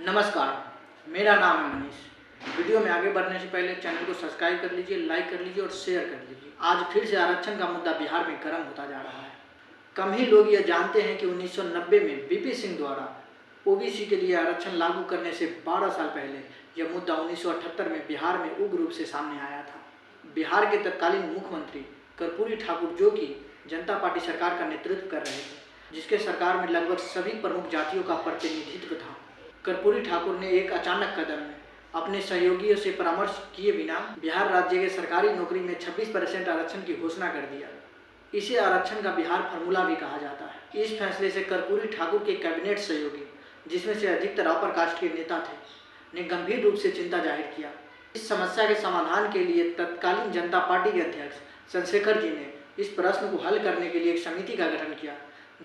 नमस्कार, मेरा नाम है मनीष। वीडियो में आगे बढ़ने से पहले चैनल को सब्सक्राइब कर लीजिए, लाइक कर लीजिए और शेयर कर लीजिए। आज फिर से आरक्षण का मुद्दा बिहार में गर्म होता जा रहा है। कम ही लोग यह जानते हैं कि 1990 में बीपी सिंह द्वारा ओबीसी के लिए आरक्षण लागू करने से 12 साल पहले यह मुद्दा 1978 में बिहार में उग्र रूप से सामने आया था। बिहार के तत्कालीन मुख्यमंत्री कर्पूरी ठाकुर, जो कि जनता पार्टी सरकार का नेतृत्व कर रहे थे, जिसके सरकार में लगभग सभी प्रमुख जातियों का प्रतिनिधित्व था, कर्पूरी ठाकुर ने एक अचानक कदम में अपने सहयोगियों से परामर्श किए बिना बिहार राज्य के सरकारी नौकरी में 26% आरक्षण की घोषणा कर दिया। इसे आरक्षण का बिहार फार्मूला भी कहा जाता है। इस फैसले से कर्पूरी ठाकुर के कैबिनेट सहयोगी, जिसमें से अधिकतर अपर कास्ट के नेता थे, ने गंभीर रूप से चिंता जाहिर किया। इस समस्या के समाधान के लिए तत्कालीन जनता पार्टी के अध्यक्ष चंद्रशेखर जी ने इस प्रश्न को हल करने के लिए एक समिति का गठन किया।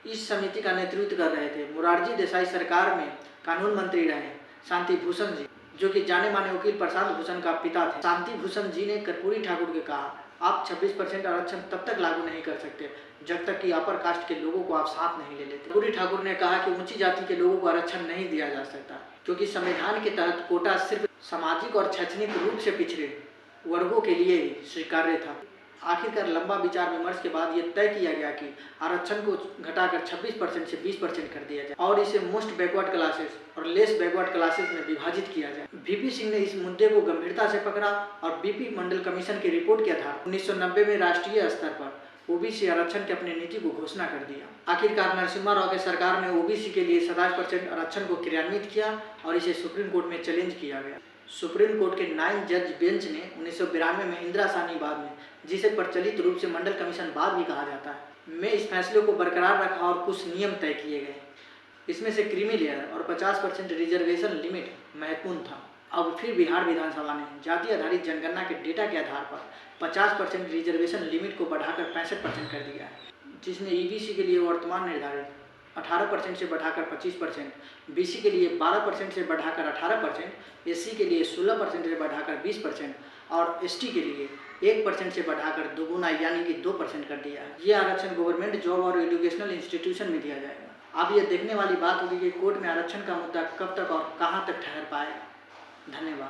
इस समिति का नेतृत्व कर रहे थे मोरारजी देसाई सरकार में कानून मंत्री रहे शांति भूषण जी, जो कि जाने माने वकील प्रशांत भूषण का पिता थे। शांति भूषण जी ने कर्पूरी ठाकुर को कहा, आप 26% आरक्षण तब तक लागू नहीं कर सकते जब तक कि अपर कास्ट के लोगों को आप साथ नहीं ले लेते। कर्पूरी ठाकुर ने कहा कि ऊंची जाति के लोगों को आरक्षण नहीं दिया जा सकता, क्योंकि संविधान के तहत कोटा सिर्फ सामाजिक और शैक्षणिक रूप से पिछड़े वर्गों के लिए ही स्वीकार्य था। आखिरकार लंबा विचार विमर्श के बाद ये तय किया गया कि आरक्षण को घटाकर 26% से 20% कर दिया जाए और इसे मोस्ट बैकवर्ड क्लासेस और लेस बैकवर्ड क्लासेस में विभाजित किया जाए। बीपी सिंह ने इस मुद्दे को गंभीरता से पकड़ा और बीपी मंडल कमीशन की रिपोर्ट के आधार 1990 में राष्ट्रीय स्तर पर ओबीसी आरक्षण की अपनी नीति को घोषणा कर दिया। आखिरकार नरसिम्हा राव की सरकार ने ओबीसी के लिए 27% आरक्षण को क्रियान्वित किया और इसे सुप्रीम कोर्ट में चैलेंज किया गया। सुप्रीम कोर्ट के 9 जज बेंच ने 1992 में इंदिरा साहनी बाद में, जिसे प्रचलित रूप से मंडल कमीशन बाद भी कहा जाता है, में इस फैसले को बरकरार रखा और कुछ नियम तय किए गए। इसमें से क्रीमी लेयर और 50% रिजर्वेशन लिमिट महत्वपूर्ण था। अब फिर बिहार विधानसभा ने जाति आधारित जनगणना के डेटा के आधार पर 50% रिजर्वेशन लिमिट को बढ़ाकर 65% कर दिया है, जिसने ईबीसी के लिए वर्तमान निर्धारित 18% से बढ़ाकर 25%, बीसी के लिए 12% से बढ़ाकर 18%, एससी के लिए 16% से बढ़ाकर 20% और एसटी के लिए 1% से बढ़ाकर दोगुना यानी कि 2% कर दिया है। ये आरक्षण गवर्नमेंट जॉब और एजुकेशनल इंस्टीट्यूशन में दिया जाएगा। अब ये देखने वाली बात होगी कि कोर्ट में आरक्षण का मुद्दा कब तक और कहां तक ठहर पाएगा। धन्यवाद।